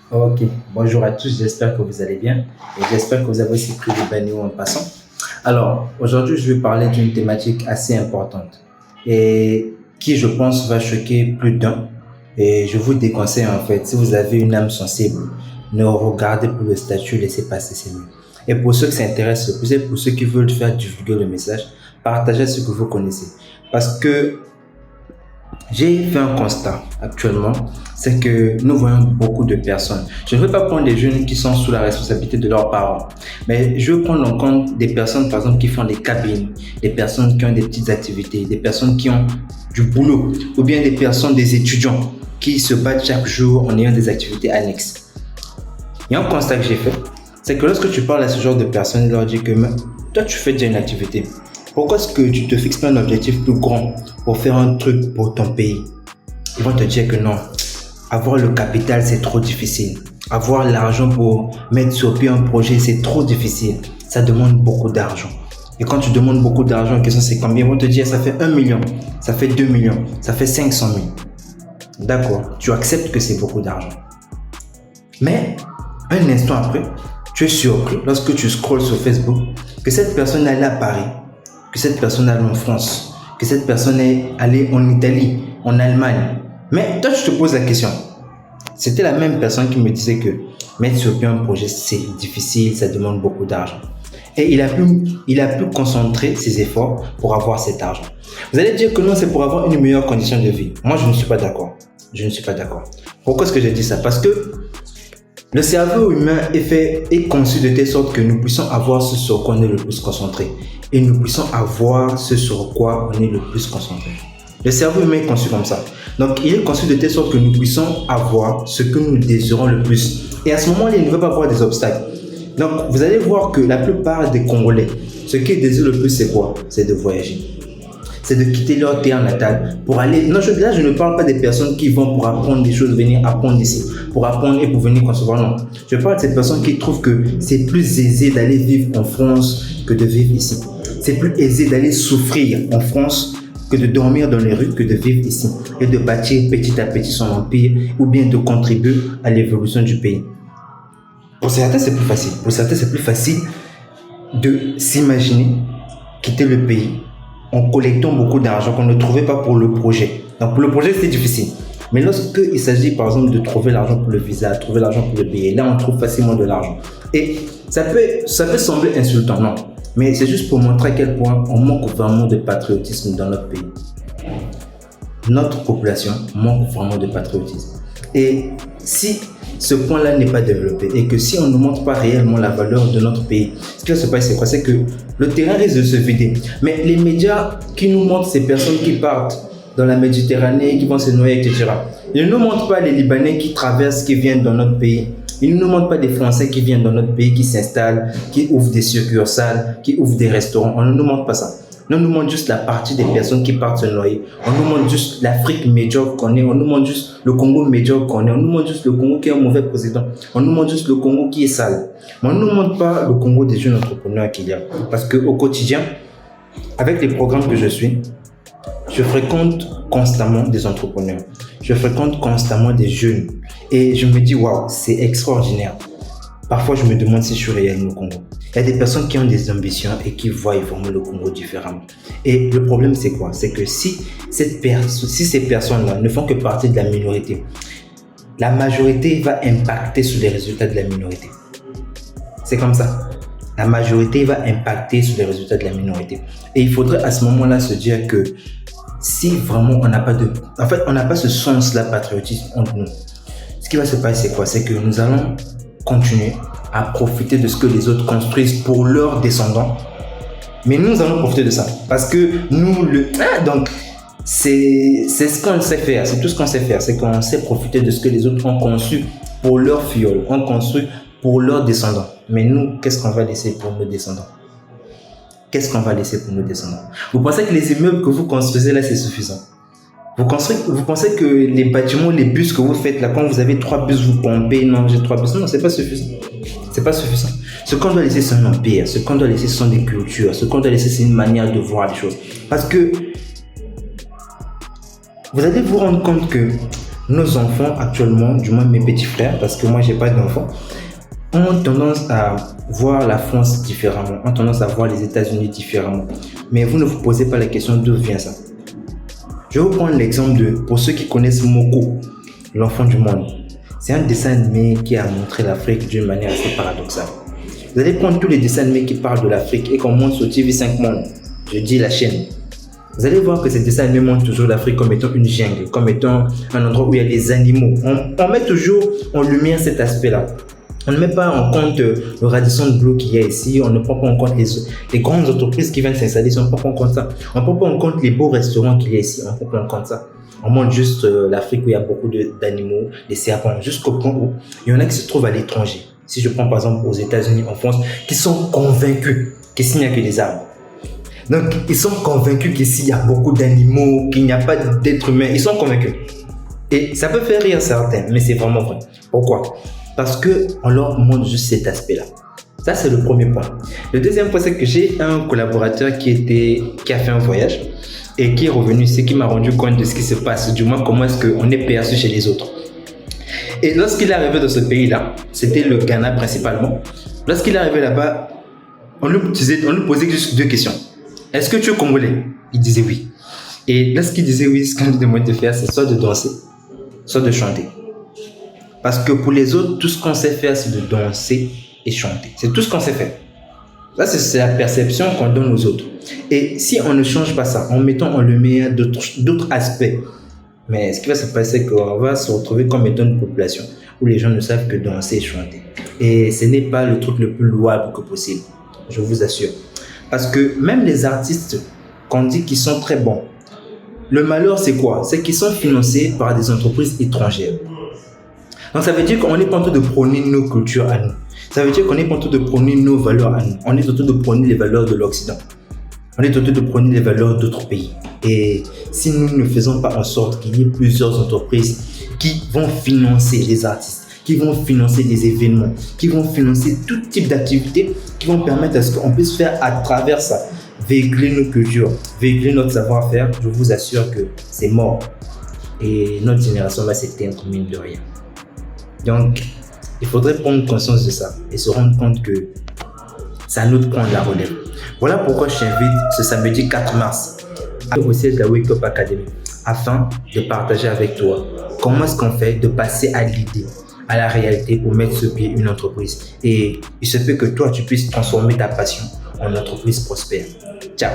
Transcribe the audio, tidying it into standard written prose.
Ok, bonjour à tous, j'espère que vous allez bien et j'espère que vous avez aussi pris le bain en passant. Alors, aujourd'hui, je vais parler d'une thématique assez importante et qui, je pense, va choquer plus d'un. Et je vous déconseille en fait, si vous avez une âme sensible, ne regardez plus le statut, laissez passer, c'est mieux. Et pour ceux qui s'intéressent le plus et pour ceux qui veulent faire divulguer le message, partagez ce que vous connaissez. Parce que j'ai fait un constat actuellement, c'est que nous voyons beaucoup de personnes. Je ne veux pas prendre des jeunes qui sont sous la responsabilité de leurs parents, mais je veux prendre en compte des personnes, par exemple, qui font des cabines, des personnes qui ont des petites activités, des personnes qui ont du boulot, ou bien des personnes, des étudiants qui se battent chaque jour en ayant des activités annexes. Il y a un constat que j'ai fait, c'est que lorsque tu parles à ce genre de personnes, ils leur dis que toi, tu fais déjà une activité. Pourquoi est-ce que tu te fixes pas un objectif plus grand pour faire un truc pour ton pays? Ils vont te dire que non, avoir le capital, c'est trop difficile. Avoir l'argent pour mettre sur pied un projet, c'est trop difficile. Ça demande beaucoup d'argent. Et quand tu demandes beaucoup d'argent, la question c'est combien? Ils vont te dire ça fait 1 million, ça fait 2 millions, ça fait 500 000. D'accord, tu acceptes que c'est beaucoup d'argent. Mais un instant après, tu es surpris lorsque tu scrolles sur Facebook que cette personne est allée à Paris, que cette personne est allée en France, que cette personne est allée en Italie, en Allemagne. Mais toi, tu te poses la question. C'était la même personne qui me disait que mettre sur pied un projet, c'est difficile, ça demande beaucoup d'argent. Et il a pu concentrer ses efforts pour avoir cet argent. Vous allez dire que non, c'est pour avoir une meilleure condition de vie. Moi, je ne suis pas d'accord. Je ne suis pas d'accord. Pourquoi est-ce que j'ai dit ça? Parce que le cerveau humain est conçu de telle sorte que nous puissions avoir ce sur quoi on est le plus concentré. Et nous puissions avoir ce sur quoi on est le plus concentré. Le cerveau humain est conçu comme ça. Donc, il est conçu de telle sorte que nous puissions avoir ce que nous désirons le plus. Et à ce moment-là, il ne veut pas avoir des obstacles. Donc, vous allez voir que la plupart des Congolais, ce qu'ils désirent le plus, c'est quoi? C'est de voyager. C'est de quitter leur terre natale pour aller. Non, là, je ne parle pas des personnes qui vont pour apprendre des choses, venir apprendre ici, pour apprendre et pour venir concevoir. Non. Je parle de ces personnes qui trouvent que c'est plus aisé d'aller vivre en France que de vivre ici. C'est plus aisé d'aller souffrir en France que de dormir dans les rues, que de vivre ici et de bâtir petit à petit son empire ou bien de contribuer à l'évolution du pays. Pour certains, c'est plus facile. Pour certains, c'est plus facile de s'imaginer quitter le pays en collectant beaucoup d'argent qu'on ne trouvait pas pour le projet. Donc pour le projet, c'est difficile. Mais lorsqu'il s'agit par exemple de trouver l'argent pour le visa, trouver l'argent pour le billet, là on trouve facilement de l'argent. Et ça peut sembler insultant, non. Mais c'est juste pour montrer à quel point on manque vraiment de patriotisme dans notre pays. Notre population manque vraiment de patriotisme. Et si ce point-là n'est pas développé et que si on ne montre pas réellement la valeur de notre pays, ce qui va se passer, c'est quoi? C'est que le terrain risque de se vider. Mais les médias qui nous montrent ces personnes qui partent dans la Méditerranée, qui vont se noyer, etc. Ils ne nous montrent pas les Libanais qui traversent, qui viennent dans notre pays. Ils ne nous montrent pas des Français qui viennent dans notre pays, qui s'installent, qui ouvrent des succursales, qui ouvrent des restaurants. On ne nous montre pas ça. On nous montre juste la partie des personnes qui partent se noyer. On nous montre juste l'Afrique médiocre qu'on est. On nous montre juste le Congo médiocre qu'on est. On nous montre juste le Congo qui est un mauvais président. On nous montre juste le Congo qui est sale. Mais on ne nous montre pas le Congo des jeunes entrepreneurs qu'il y a. Parce qu'au quotidien, avec les programmes que je suis, je fréquente constamment des entrepreneurs. Je fréquente constamment des jeunes. Et je me dis, waouh, c'est extraordinaire. Parfois, je me demande si je suis réellement au Congo. Il y a des personnes qui ont des ambitions et qui voient vraiment le Congo différemment. Et le problème, c'est quoi? C'est que si ces personnes-là ne font que partie de la minorité, la majorité va impacter sur les résultats de la minorité. C'est comme ça. La majorité va impacter sur les résultats de la minorité. Et il faudrait à ce moment-là se dire que si vraiment on n'a pas on n'a pas ce sens-là patriotisme entre nous, ce qui va se passer, c'est quoi? C'est que nous allons continuer à profiter de ce que les autres construisent pour leurs descendants. Mais nous allons profiter de ça. Parce que donc, c'est ce qu'on sait faire. C'est tout ce qu'on sait faire. C'est qu'on sait profiter de ce que les autres ont conçu pour leurs fioles, ont construit pour leurs descendants. Mais nous, qu'est-ce qu'on va laisser pour nos descendants? Qu'est-ce qu'on va laisser pour nos descendants? Vous pensez que les immeubles que vous construisez là, c'est suffisant? Vous pensez que les bâtiments, les bus que vous faites là, quand vous avez 3 bus, vous pompez, non, j'ai 3 bus. Non, c'est pas suffisant. C'est pas suffisant. Ce qu'on doit laisser, c'est un empire. Ce qu'on doit laisser, ce sont des cultures. Ce qu'on doit laisser, c'est une manière de voir les choses. Parce que vous allez vous rendre compte que nos enfants actuellement, du moins mes petits frères, parce que moi j'ai pas d'enfants, ont tendance à voir la France différemment, ont tendance à voir les États-Unis différemment. Mais vous ne vous posez pas la question d'où vient ça. Je vais vous prendre l'exemple pour ceux qui connaissent Moko, l'enfant du monde. C'est un dessin animé qui a montré l'Afrique d'une manière assez paradoxale. Vous allez prendre tous les dessins animés qui parlent de l'Afrique et qu'on montre sur TV5 Monde, je dis la chaîne. Vous allez voir que ces dessins animés montrent toujours l'Afrique comme étant une jungle, comme étant un endroit où il y a des animaux. On met toujours en lumière cet aspect-là. On ne met pas en compte le Radisson Blu qu'il y a ici, on ne prend pas en compte les grandes entreprises qui viennent s'installer, on ne prend pas en compte ça. On ne prend pas en compte les beaux restaurants qu'il y a ici, on ne prend pas en compte ça. On montre juste l'Afrique où il y a beaucoup d'animaux, des serpents, jusqu'au point où il y en a qui se trouvent à l'étranger. Si je prends par exemple aux États-Unis, en France, qui sont convaincus qu'ici il n'y a que des arbres. Donc, ils sont convaincus qu'ici il y a beaucoup d'animaux, qu'il n'y a pas d'êtres humains. Ils sont convaincus. Et ça peut faire rire certains, mais c'est vraiment vrai. Pourquoi? Parce qu'on leur montre juste cet aspect-là. Ça, c'est le premier point. Le deuxième point, c'est que j'ai un collaborateur qui a fait un voyage et qui est revenu ici, qui m'a rendu compte de ce qui se passe, du moins comment est-ce qu'on est perçu chez les autres. Et lorsqu'il est arrivé dans ce pays-là, c'était le Ghana principalement, lorsqu'il est arrivé là-bas, on lui posait juste deux questions. Est-ce que tu es congolais? Il disait oui. Et lorsqu'il disait oui, ce qu'on lui demandait de faire, c'est soit de danser, soit de chanter. Parce que pour les autres, tout ce qu'on sait faire, c'est de danser et chanter. C'est tout ce qu'on sait faire. Ça, c'est la perception qu'on donne aux autres. Et si on ne change pas ça, en mettant en lumière d'autres aspects, mais ce qui va se passer, c'est qu'on va se retrouver comme étant une population où les gens ne savent que danser et chanter. Et ce n'est pas le truc le plus louable que possible, je vous assure. Parce que même les artistes qu'on dit qu'ils sont très bons, le malheur c'est quoi? C'est qu'ils sont financés par des entreprises étrangères. Donc ça veut dire qu'on n'est pas en train de prôner nos cultures à nous. Ça veut dire qu'on n'est pas en train de prôner nos valeurs à nous. On est en train de prôner les valeurs de l'Occident. On est en train de prôner les valeurs d'autres pays. Et si nous ne faisons pas en sorte qu'il y ait plusieurs entreprises qui vont financer les artistes, qui vont financer des événements, qui vont financer tout type d'activités, qui vont permettre à ce qu'on puisse faire à travers ça, véhiculer nos cultures, véhiculer notre savoir-faire, je vous assure que c'est mort. Et notre génération va s'éteindre mine de rien. Donc, il faudrait prendre conscience de ça et se rendre compte que c'est à nous de prendre la relève. Voilà pourquoi je t'invite ce samedi 4 mars au siège de la Wake Up Academy afin de partager avec toi comment est-ce qu'on fait de passer à l'idée, à la réalité pour mettre sur pied une entreprise. Et il se peut que toi, tu puisses transformer ta passion en entreprise prospère. Ciao!